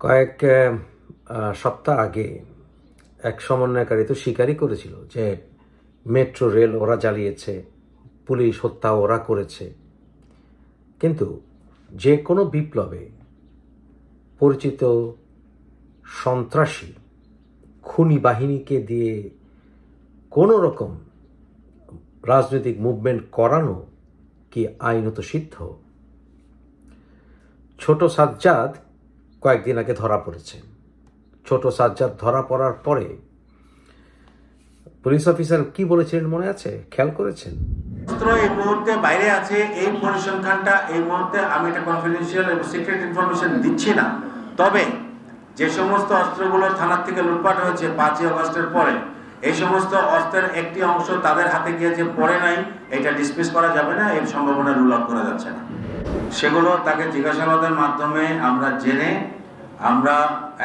কয়েক সপ্তাহ আগে এক সমন্বয়কারী তো স্বীকারই করেছিল যে মেট্রো রেল ওরা জ্বালিয়েছে, পুলিশ হত্যা ওরা করেছে। কিন্তু যে কোনো বিপ্লবে পরিচিত সন্ত্রাসী খুনি বাহিনীকে দিয়ে কোনো রকম রাজনৈতিক মুভমেন্ট করানো কি আইনত সিদ্ধ? ছোট সাজ্জাদ কয়েকদিন আগে ধরা পড়েছে। ছোট সাজ্জাদ ধরা পড়ার পরে পুলিশ অফিসার কি বলেছিলেন মনে আছে? খেয়াল করেছেন? এই মুহূর্তে বাইরে আছে, এই পরিসংখ্যানটা এই মুহূর্তে আমি এটা কনফিডেন্সিয়াল এবং সিক্রেট ইনফরমেশন দিচ্ছি না। তবে যে সমস্ত অস্ত্রগুলো থানার থেকে লুটপাট হয়েছে 5ই আগস্টের পরে, এই সমস্ত অস্ত্রের একটি অংশ তাদের হাতে গিয়েছে, পড়ে নাই, এটা ডিসমিস করা যাবে না, এর সম্ভাবনা রুল আউট করা যাচ্ছে না। সেগুলো তাকে জিজ্ঞাসাবাদের মাধ্যমে আমরা জেনে আমরা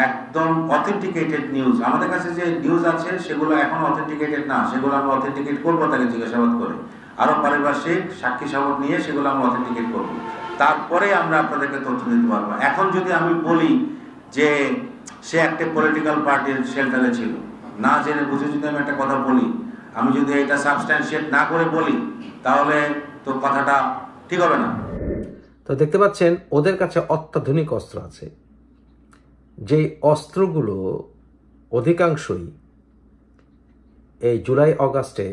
একদম অথেন্টিকেটেড নিউজ, আমাদের কাছে যে নিউজ আছে সেগুলো এখন অথেন্টিকেটেড না, সেগুলো আমরা অথেন্টিকেট করবো তাকে জিজ্ঞাসাবাদ করে, আরো পারিপার্শ্বিক সাক্ষী সাবক নিয়ে সেগুলো আমরা অথেন্টিকেট করবো, তারপরে আমরা আপনাদেরকে তথ্য দিতে পারবো। এখন যদি আমি বলি যে সে একটা পলিটিক্যাল পার্টির শেল্টারে ছিল, না জেনে বুঝে যদি আমি একটা কথা বলি, আমি যদি এটা সাবস্ট্যান্সিয়েট না করে বলি, তাহলে তো কথাটা ঠিক হবে না। তো দেখতে পাচ্ছেন ওদের কাছে অত্যাধুনিক অস্ত্র আছে, যে অস্ত্রগুলো অধিকাংশই এই জুলাই অগাস্টে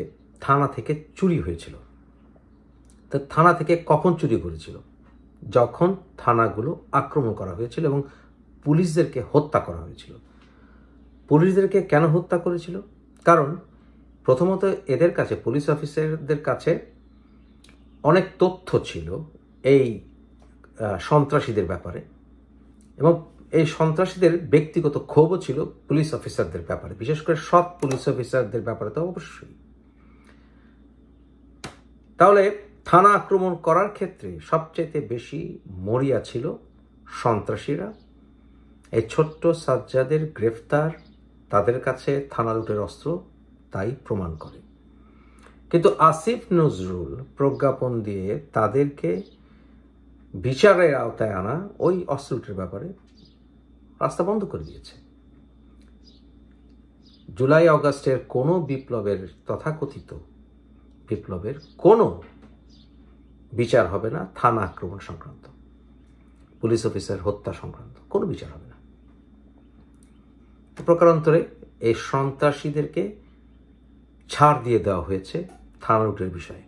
থানা থেকে চুরি হয়েছিল। তো থানা থেকে কখন চুরি করেছিল? যখন থানাগুলো আক্রমণ করা হয়েছিল এবং পুলিশদেরকে হত্যা করা হয়েছিল। পুলিশদেরকে কেন হত্যা করেছিল? কারণ প্রথমত এদের কাছে, পুলিশ অফিসারদের কাছে অনেক তথ্য ছিল এই সন্ত্রাসীদের ব্যাপারে, এবং এই সন্ত্রাসীদের ব্যক্তিগত ক্ষোভও ছিল পুলিশ অফিসারদের ব্যাপারে, বিশেষ করে সব পুলিশ অফিসারদের ব্যাপারে তো অবশ্যই। তাহলে থানা আক্রমণ করার ক্ষেত্রে সবচেয়ে বেশি মরিয়া ছিল সন্ত্রাসীরা। এই ছোট্ট সাজ্জাদের গ্রেফতার তাদের কাছে থানা লুটের অস্ত্র তাই প্রমাণ করে। কিন্তু আসিফ নজরুল প্রজ্ঞাপন দিয়ে তাদেরকে বিচারের আওতায় আনা ওই অস্ত্র লুটের ব্যাপারে রাস্তা বন্ধ করে দিয়েছে। জুলাই অগাস্টের কোনো বিপ্লবের, তথাকথিত বিপ্লবের কোনো বিচার হবে না থানা আক্রমণ সংক্রান্ত, পুলিশ অফিসার হত্যা সংক্রান্ত কোনো বিচার হবে না। প্রকারান্তরে এই সন্ত্রাসীদেরকে ছাড় দিয়ে দেওয়া হয়েছে থানা লুটের বিষয়ে,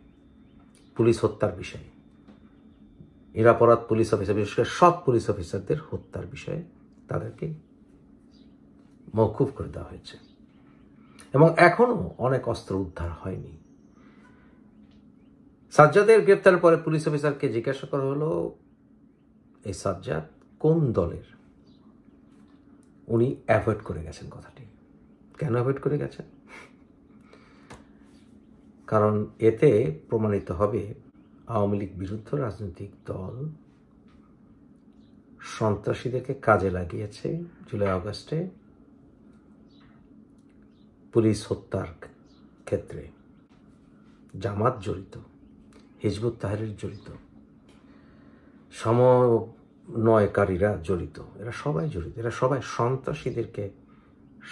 পুলিশ হত্যার বিষয়ে, নিরাপরাধ পুলিশ অফিসার, বিশেষ করে সব পুলিশ অফিসারদের হত্যার বিষয়ে তাদেরকে মওকুফ করে দেওয়া হয়েছে। এবং এখনো অনেক অস্ত্র উদ্ধার হয়নি। সাজ্জাদের গ্রেপ্তারের পরে পুলিশ অফিসারকে জিজ্ঞাসা করা হলো এই সাজ্জাদ কোন দলের। উনি অ্যাভয়েড করে গেছেন কথাটি। কেন অ্যাভয়েড করে গেছেন? কারণ এতে প্রমাণিত হবে আওয়ামী লীগ বিরুদ্ধ রাজনৈতিক দল সন্ত্রাসীদেরকে কাজে লাগিয়েছে জুলাই আগস্টে পুলিশ হত্যার ক্ষেত্রে। জামাত জড়িত, হিজবুত তাহরীর জড়িত, সমন্বয়কারীরা জড়িত, এরা সবাই জড়িত, এরা সবাই সন্ত্রাসীদেরকে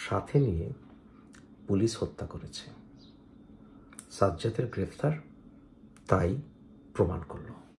সাথে নিয়ে পুলিশ হত্যা করেছে। সাজ্জাদের গ্রেফতার তাই প্রমাণ করল।